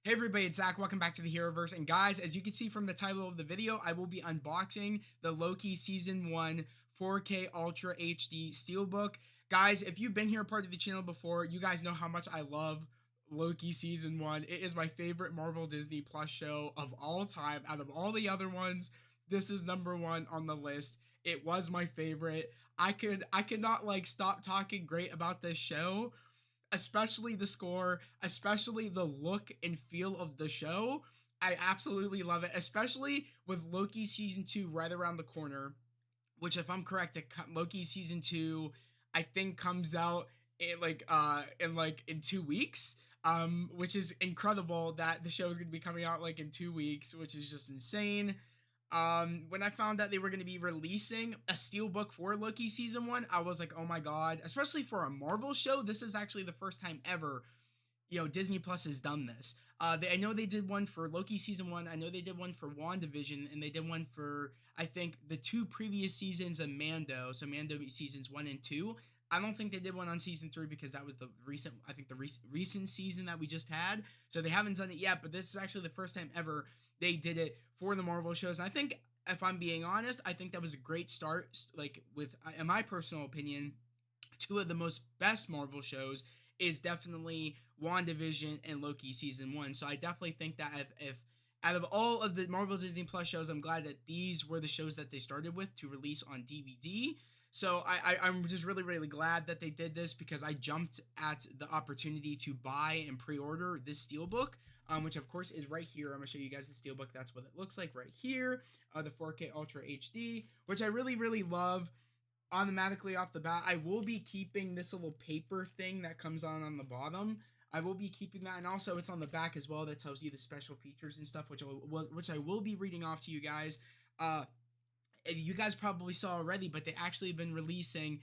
Hey everybody, it's Zach. Welcome back to the Heroverse. And guys, as you can see from the title of the video, I will be unboxing the Loki Season 1 4K Ultra HD Steelbook. Guys, if you've been here part of the channel before, you guys know how much I love Loki Season 1. It is my favorite Marvel Disney Plus show of all time. Out of all the other ones, this is number one on the list. It was my favorite. I could not stop talking great about this show, especially the score, especially the look and feel of the show. I absolutely love it, especially with Loki season 2 right around the corner, which, if I'm correct, Loki season 2 I think comes out in 2 weeks. Which is incredible that the show is going to be coming out in 2 weeks, which is just insane. When I found that they were going to be releasing a steelbook for Loki season 1, I was like, oh my god, especially for a Marvel show. This is actually the first time ever, Disney Plus has done this. I know they did one for Loki season 1. I know they did one for WandaVision, and they did one for, I think, the 2 previous seasons of Mando. So Mando seasons 1 and 2. I don't think they did one on season 3 because that was the recent season that we just had. So they haven't done it yet, but this is actually the first time ever they did it for the Marvel shows. And I think, if I'm being honest, I think that was a great start. With, in my personal opinion, 2 of the best Marvel shows is definitely WandaVision and Loki season 1. So I definitely think that if out of all of the Marvel Disney Plus shows, I'm glad that these were the shows that they started with to release on DVD. So I'm just really, really glad that they did this, because I jumped at the opportunity to buy and pre-order this steelbook, which of course is right here. I'm going to show you guys the steelbook. That's what it looks like right here. The 4K Ultra HD, which I really, really love. Automatically off the bat, I will be keeping this little paper thing that comes on the bottom. I will be keeping that, and also it's on the back as well that tells you the special features and stuff, which I will be reading off to you guys. You guys probably saw already, but they actually have been releasing,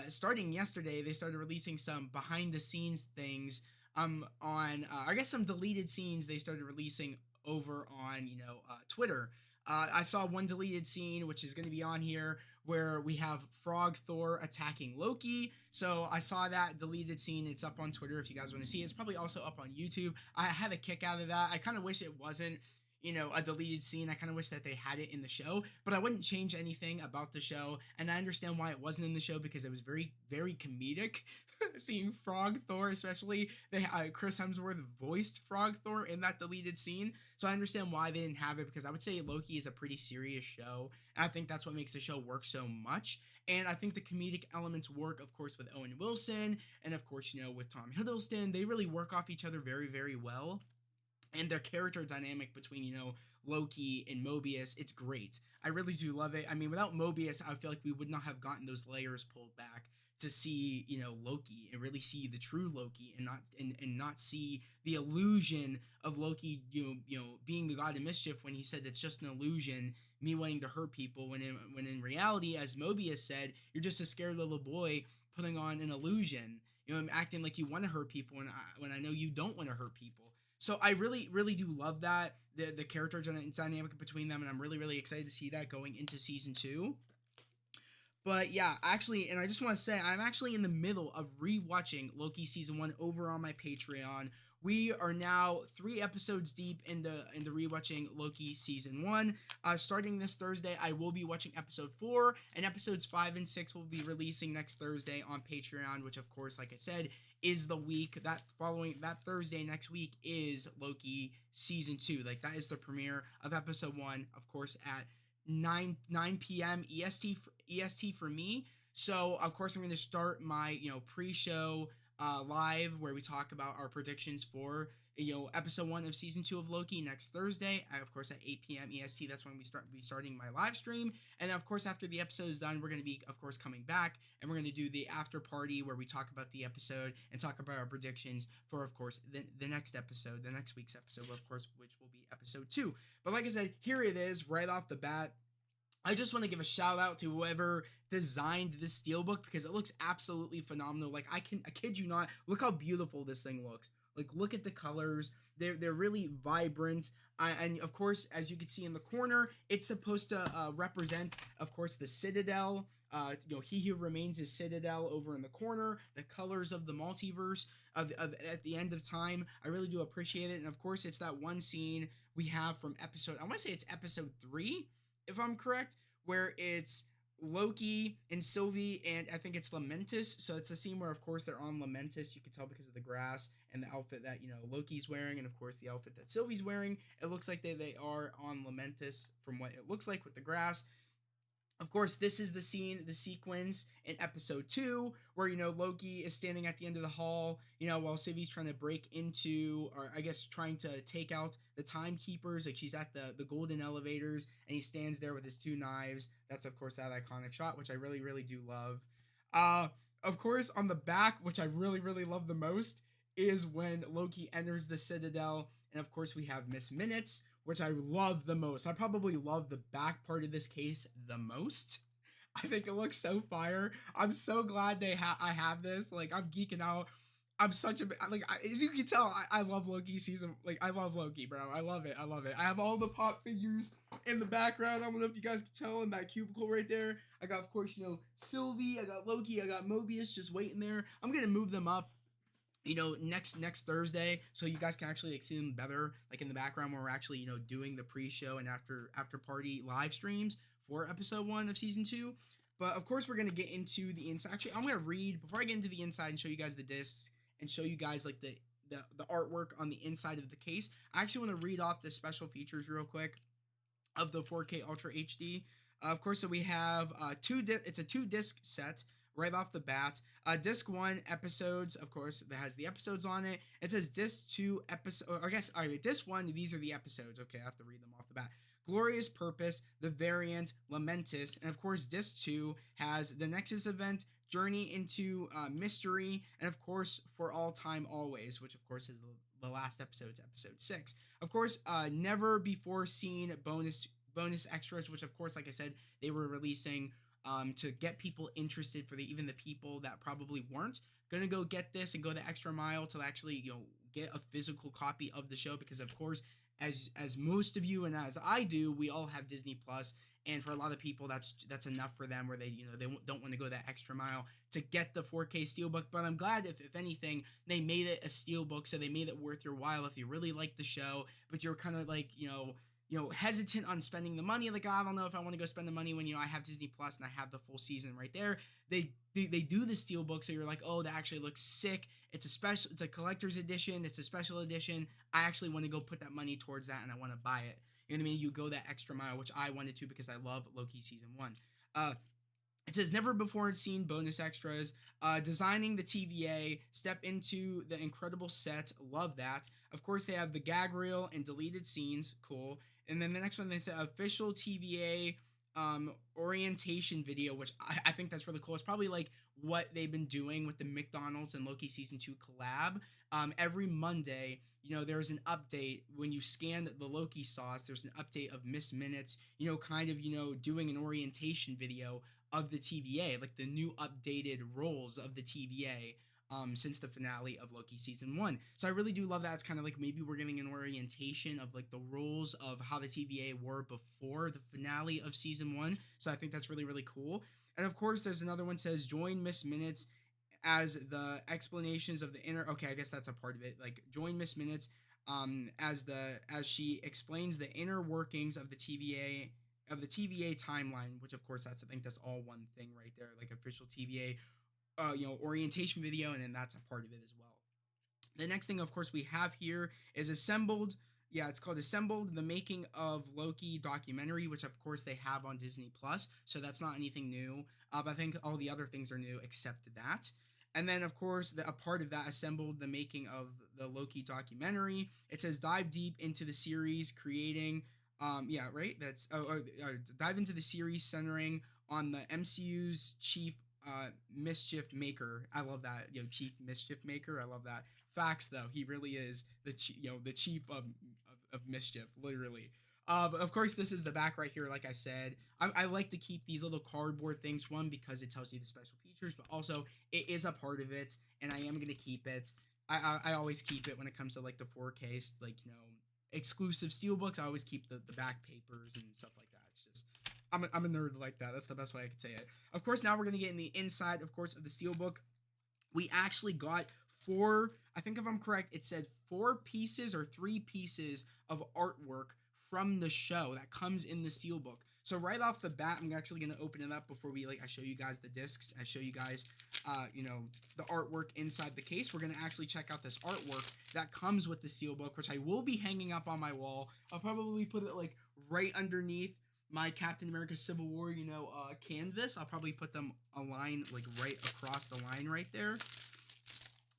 starting yesterday, they started releasing some behind the scenes things on I guess some deleted scenes they started releasing over on Twitter. I saw one deleted scene, which is going to be on here, where we have Frog Thor attacking Loki. So I saw that deleted scene. It's up on Twitter if you guys want to see it. It's probably also up on YouTube. I had a kick out of that. I kind of wish it wasn't a deleted scene. I kind of wish that they had it in the show, but I wouldn't change anything about the show. And I understand why it wasn't in the show, because it was very, very comedic. Seeing Frog Thor, especially Chris Hemsworth voiced Frog Thor in that deleted scene, so I understand why they didn't have it, because I would say Loki is a pretty serious show, and I think that's what makes the show work so much. And I think the comedic elements work, of course, with Owen Wilson, and of course, with Tom Hiddleston. They really work off each other very, very well. And their character dynamic between, Loki and Mobius, it's great. I really do love it. I mean, without Mobius, I feel like we would not have gotten those layers pulled back to see, Loki, and really see the true Loki, and not see the illusion of Loki, being the god of mischief, when he said it's just an illusion, me wanting to hurt people, when in reality, as Mobius said, you're just a scared little boy putting on an illusion, acting like you want to hurt people when I know you don't want to hurt people. So I really, really do love that, the character dynamic between them, and I'm really, really excited to see that going into season 2. But yeah, actually, and I just want to say, I'm actually in the middle of rewatching Loki season 1 over on my Patreon. We are now 3 episodes deep into rewatching Loki season 1. Starting this Thursday, I will be watching episode 4, and episodes 5 and 6 will be releasing next Thursday on Patreon, which, of course, like I said, is the week that Thursday next week is Loki season 2. That is the premiere of episode 1, of course, at 9 p.m. EST for me. So of course I'm going to start my pre-show live, where we talk about our predictions for episode 1 of season 2 of Loki next Thursday. Of course, at 8 p.m. EST, that's when we be starting my live stream. And of course, after the episode is done, we're going to be, of course, coming back, and we're going to do the after party, where we talk about the episode and talk about our predictions for, of course, the next episode, the next week's episode, of course, which will be episode 2. But like I said, here it is right off the bat. I just want to give a shout out to whoever designed this steelbook, because it looks absolutely phenomenal. I kid you not, look how beautiful this thing looks. Like, look at the colors. They're really vibrant. And of course, as you can see in the corner, it's supposed to represent, of course, the Citadel. He who remains is Citadel over in the corner. The colors of the multiverse of at the end of time. I really do appreciate it. And of course, it's that one scene we have from episode. I want to say it's episode 3, if I'm correct, where it's Loki and Sylvie, and I think it's Lamentus. So it's the scene where, of course, they're on Lamentus. You can tell because of the grass and the outfit that Loki's wearing, and of course the outfit that Sylvie's wearing. It looks like they are on Lamentus from what it looks like with the grass. Of course, this is the sequence in episode 2, where, Loki is standing at the end of the hall, while Sylvie's trying to break into, or I guess trying to take out the timekeepers. Like, she's at the golden elevators, and he stands there with his 2 knives. That's, of course, that iconic shot, which I really, really do love. Of course, on the back, which I really, really love the most, is when Loki enters the Citadel, and of course we have Miss Minutes, which I love the most. I probably love the back part of this case the most. I think it looks so fire. I'm so glad I have this. Like, I'm geeking out. I'm such a as you can tell, I love Loki season. Like, I love Loki, bro. I love it. I have all the pop figures in the background. I don't know if you guys can tell in that cubicle right there. I got, of course, Sylvie. I got Loki. I got Mobius just waiting there. I'm gonna move them up, next Thursday, so you guys can actually see them better, like in the background, where we're actually doing the pre-show and after party live streams for episode 1 of season 2. But of course, we're gonna get into the inside. Actually, I'm gonna read before I get into the inside and show you guys the discs and show you guys like the artwork on the inside of the case. I actually want to read off the special features real quick of the 4K Ultra HD. Of course, so we have it's a 2-disc set right off the bat. Disc 1 episodes, of course, that has the episodes on it. It says disc 2 episode, I guess, all right, disc 1, these are the episodes. Okay, I have to read them off the bat. Glorious Purpose, The Variant, Lamentus, and of course, disc 2 has the Nexus event, Journey into Mystery, and of course, For All Time Always, which of course is the last episode, episode 6. Of course, never before seen bonus extras, which of course, like I said, they were releasing to get people interested, for even the people that probably weren't gonna go get this and go the extra mile to actually get a physical copy of the show, because of course, as most of you and as I do, we all have Disney Plus, and for a lot of people that's enough for them, where they they don't want to go that extra mile to get the 4K Steelbook. But I'm glad if anything they made it a Steelbook, so they made it worth your while if you really like the show, but you're kind of like hesitant on spending the money. Like, I don't know if I want to go spend the money when I have Disney Plus and I have the full season right there. They do the Steelbook, so you're like, oh, that actually looks sick. It's a collector's edition. It's a special edition. I actually want to go put that money towards that, and I want to buy it. You know what I mean? You go that extra mile, which I wanted to, because I love Loki season 1. It says never before seen bonus extras. Designing the TVA. Step into the incredible set. Love that. Of course, they have the gag reel and deleted scenes. Cool. And then the next one, they say official TVA orientation video, which I think that's really cool. It's probably like what they've been doing with the McDonald's and Loki season 2 collab. Every Monday, there's an update. When you scan the Loki sauce, there's an update of Miss Minutes, kind of, doing an orientation video of the TVA, like the new updated roles of the TVA. Since the finale of Loki season 1. So I really do love that. It's kind of like maybe we're getting an orientation of like the roles of how the TVA were before the finale of season 1. So I think that's really, really cool. And of course, there's another one says join Miss Minutes as the explanations of the inner. Okay, I guess that's a part of it. Like, join Miss Minutes as she explains the inner workings of the TVA timeline, which of course I think that's all one thing right there, like official TVA orientation video, and then that's a part of it as well. The next thing, of course, we have here is Assembled. Yeah, it's called Assembled, the Making of Loki documentary, which of course they have on Disney Plus, so that's not anything new. But I think all the other things are new except that. And then, of course, a part of that, Assembled, the Making of the Loki documentary. It says dive deep into the series, creating. Dive into the series centering on the MCU's chief mischief maker. I love that. Chief mischief maker. I love that. Facts, though. He really is the chief of mischief, literally. But of course, this is the back right here. Like I said, I like to keep these little cardboard things. One, because it tells you the special features, but also it is a part of it, and I am gonna keep it. I always keep it when it comes to like the 4K, like, you know, exclusive steelbooks. I always keep the back papers and stuff like that. It's just I'm a nerd like that. That's the best way I could say it. Of course, now we're gonna get in the inside, of course, of the steelbook. We actually got four. I think if I'm correct, it said 4 pieces or 3 pieces of artwork from the show that comes in the steelbook. So right off the bat, I'm actually gonna open it up before we I show you guys the discs. I show you guys, you know, the artwork inside the case. We're gonna actually check out this artwork that comes with the steelbook, which I will be hanging up on my wall. I'll probably put it like right underneath my Captain America Civil War, you know, canvas. I'll probably put them a line like right across the line right there.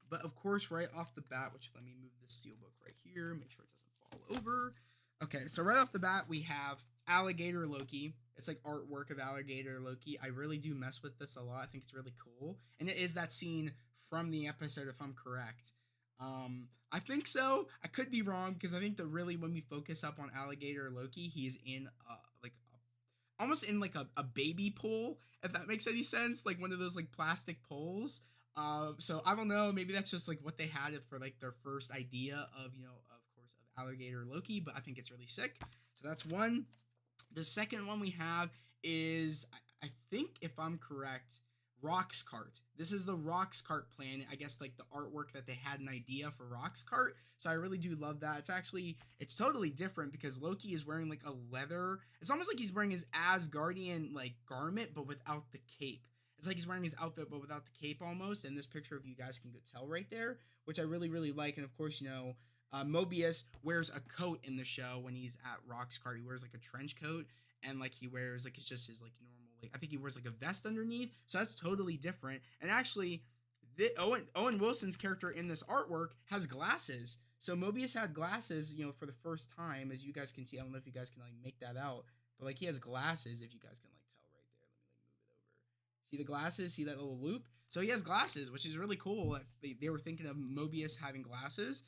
But of course, right off the bat, which let me move this steelbook right here, make sure it doesn't fall over. Okay, so right off the bat, we have Alligator Loki. It's like artwork of Alligator Loki. I really do mess with this a lot. I think it's really cool. And it is that scene from the episode, if I'm correct. I think so. I could be wrong, because I think that really when we focus up on Alligator Loki, he is in like almost in like a baby pool, if that makes any sense, like one of those like plastic poles. So I don't know, maybe that's just like what they had for like their first idea of, you know, of course, of Alligator Loki, but I think it's really sick. So that's one. The second one we have is, I think if I'm correct, Rock's Cart. This is the Rock's Cart plan. I guess like the artwork that they had an idea for Rock's Cart. So I really do love that. It's totally different because Loki is wearing like a leather. It's almost like he's wearing his Asgardian like garment, but without the cape. It's like he's wearing his outfit, but without the cape almost. And this picture of you guys can go tell right there, which I really, really like. And of course, you know, Mobius wears a coat in the show when he's at Rock's Cart. He wears like a trench coat, and like he wears like, it's just his like normal, like I think he wears like a vest underneath. So that's totally different. And actually, Owen Wilson's character in this artwork has glasses. So Mobius had glasses, you know, for the first time, as you guys can see. I don't know if you guys can like make that out, but like he has glasses, if you guys can like tell right there. Let me like move it over. See the glasses? See that little loop? So he has glasses, which is really cool. They were thinking of Mobius having glasses.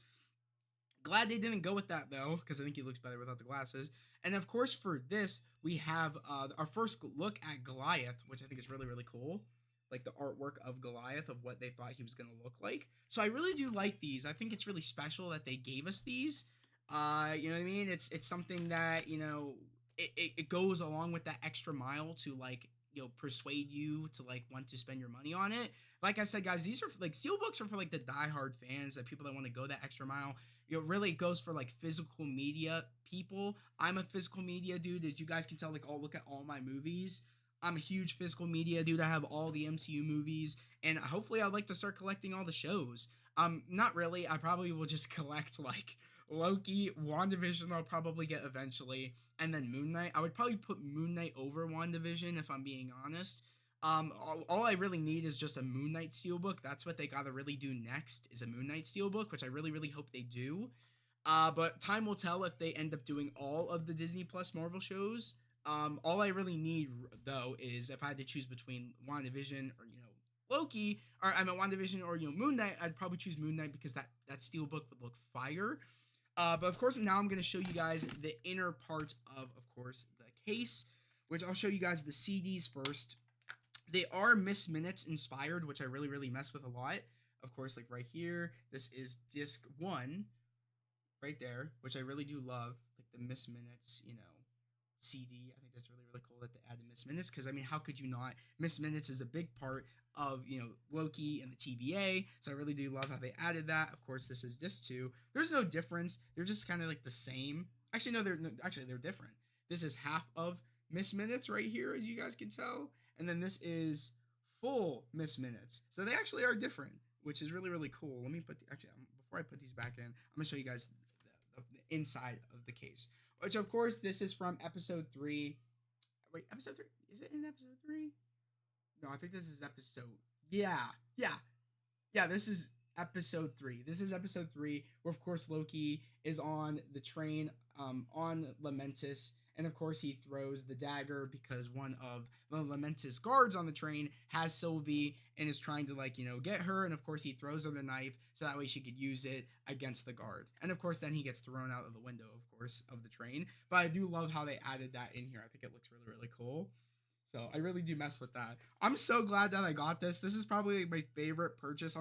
Glad they didn't go with that though, because I think he looks better without the glasses. And of course, for this, we have our first look at Goliath, which I think is really, really cool. Like the artwork of Goliath, of what they thought he was going to look like. So I really do like these. I think it's really special that they gave us these. You know what I mean? It's something that, you know, it goes along with that extra mile to like, you know, persuade you to like want to spend your money on it. Like I said, guys, these are like steelbooks are for like the diehard fans, that people that want to go that extra mile. You know, really goes for like physical media people. I'm a physical media dude, as you guys can tell. Like, I'll look at all my movies. I'm a huge physical media dude. I have all the MCU movies, and hopefully I'd like to start collecting all the shows. Not really. I probably will just collect like Loki, WandaVision I'll probably get eventually, and then Moon Knight. I would probably put Moon Knight over WandaVision, if I'm being honest. All I really need is just a Moon Knight steelbook. That's what they gotta really do next, is a Moon Knight steelbook, which I really, really hope they do. But time will tell if they end up doing all of the Disney Plus Marvel shows. All I really need though is, if I had to choose between WandaVision or, you know, Loki, or I mean WandaVision or, you know, Moon Knight, I'd probably choose Moon Knight, because that steelbook would look fire. But of course, now I'm going to show you guys the inner part of course, the case, which I'll show you guys the CDs first. They are Miss Minutes inspired, which I really, really mess with a lot. Of course, like right here, this is disc 1, right there, which I really do love, like the Miss Minutes, you know, CD. I think that's really, really cool that they added Miss Minutes, because I mean, how could you not? Miss Minutes is a big part of, you know, Loki and the TVA, so I really do love how they added that. Of course, this is disc 2. There's no difference. They're just kind of like the same. Actually, no, they're different. This is half of Miss Minutes right here, as you guys can tell, and then this is full Miss Minutes. So they actually are different, which is really, really cool. Let me put before I put these back in, I'm gonna show you guys the inside of the case. Which, of course, this is from episode 3. Wait, episode 3? Is it in episode 3? No, I think this is episode... Yeah, this is episode 3. This is episode 3, where, of course, Loki is on the train on Lamentis. And, of course, he throws the dagger because one of the Lamentis guards on the train has Sylvie and is trying to, like, you know, get her. And, of course, he throws her the knife so that way she could use it against the guard. And, of course, then he gets thrown out of the window, of course, of the train. But I do love how they added that in here. I think it looks really, really cool. So I really do mess with that. I'm so glad that I got this. This is probably my favorite purchase.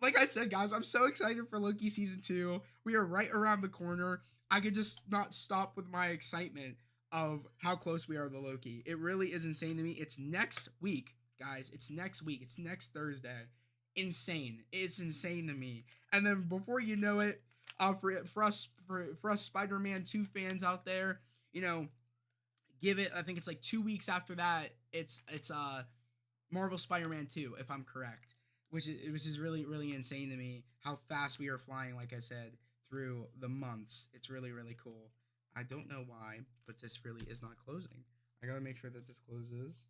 like I said, guys, I'm so excited for Loki season 2. We are right around the corner. I could just not stop with my excitement of how close we are to Loki. It really is insane to me. It's next week, guys. It's next week. It's next Thursday. Insane. It's insane to me. And then before you know it, for us Spider-Man 2 fans out there, you know, give it. I think it's like 2 weeks after that. It's Marvel Spider-Man 2, if I'm correct, which is really insane to me how fast we are flying. Like I said, through the months, it's really cool. I don't know why, but this really is not closing. I gotta make sure that this closes.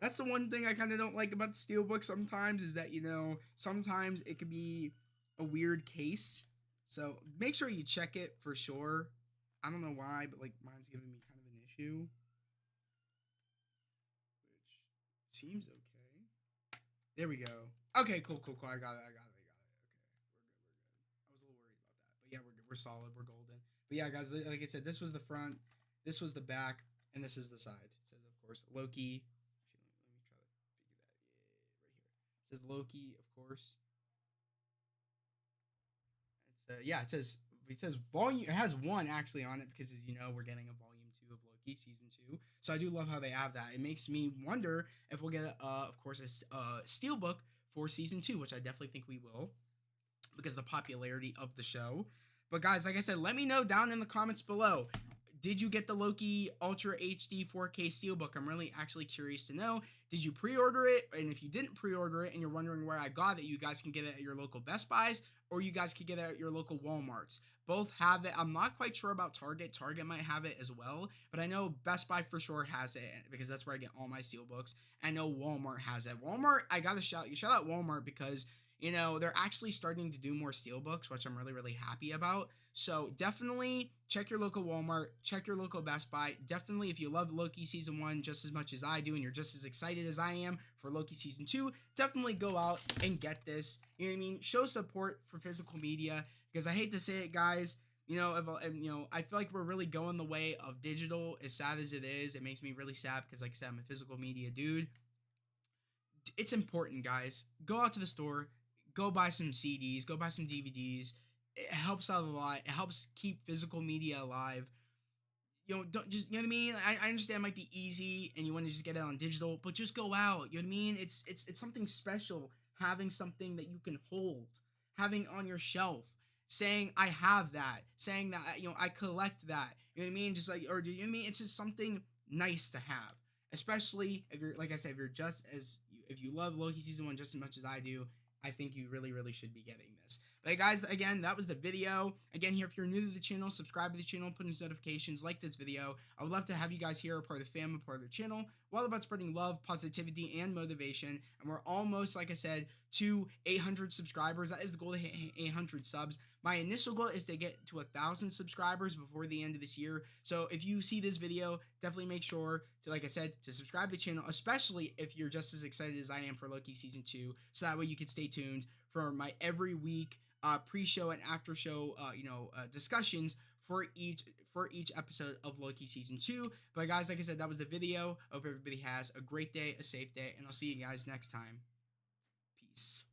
That's the one thing I kind of don't like about the Steelbook sometimes is that, sometimes it could be a weird case. So make sure you check it for sure. I don't know why, but like mine's giving me kind of an issue, which seems okay. There we go. Okay, cool. I got it. Okay, we're good. I was a little worried about that, but yeah, we're good. We're solid. We're golden. But yeah, guys, like I said, this was the front, this was the back, and this is the side. It says, of course, Loki. Actually, let me try to figure that right here. It says Loki, of course. It says volume. It has one actually on it because, as you know, we're getting a volume 2 of Loki season 2. So I do love how they have that. It makes me wonder if we'll get, of course, a steelbook for season 2, which I definitely think we will because of the popularity of the show. But guys, like I said, let me know down in the comments below. Did you get the Loki Ultra HD 4K Steelbook? I'm really actually curious to know. Did you pre-order it? And if you didn't pre-order it and you're wondering where I got it, you guys can get it at your local Best Buys or you guys can get it at your local Walmarts. Both have it. I'm not quite sure about Target. Target might have it as well, but I know Best Buy for sure has it because that's where I get all my Steelbooks. I know Walmart has it. Walmart, I got to shout out Walmart because they're actually starting to do more Steelbooks, which I'm really happy about. So definitely check your local Walmart, check your local Best Buy. Definitely, if you love Loki Season 1 just as much as I do and you're just as excited as I am for Loki Season 2, definitely go out and get this. You know what I mean? Show support for physical media because I hate to say it, guys. I feel like we're really going the way of digital. As sad as it is, it makes me really sad because, like I said, I'm a physical media dude. It's important, guys. Go out to the store, go buy some CDs, go buy some DVDs. It helps out a lot. It helps keep physical media alive. Don't just, you know what I mean? I understand it might be easy and you want to just get it on digital, but just go out. You know what I mean? It's something special having something that you can hold, having on your shelf, saying I have that, saying that I collect that. You know what I mean? Just like, or do you know what I mean? It's just something nice to have, especially if you're, like I said, if you love Loki Season 1 just as much as I do. I think you really should be getting this. But guys, again, that was the video. Again, here, if you're new to the channel, subscribe to the channel, put in notifications, like this video. I would love to have you guys here, a part of the family, part of the channel. We're all about spreading love, positivity, and motivation. And we're almost, like I said, to 800 subscribers. That is the goal, to hit 800 subs. My initial goal is to get to 1,000 subscribers before the end of this year. So if you see this video, definitely make sure to, like I said, to subscribe to the channel, especially if you're just as excited as I am for Loki Season 2. So that way you can stay tuned for my every week pre-show and after-show discussions for each episode of Loki Season 2. But guys, like I said, that was the video. Hope everybody has a great day, a safe day, and I'll see you guys next time. Peace.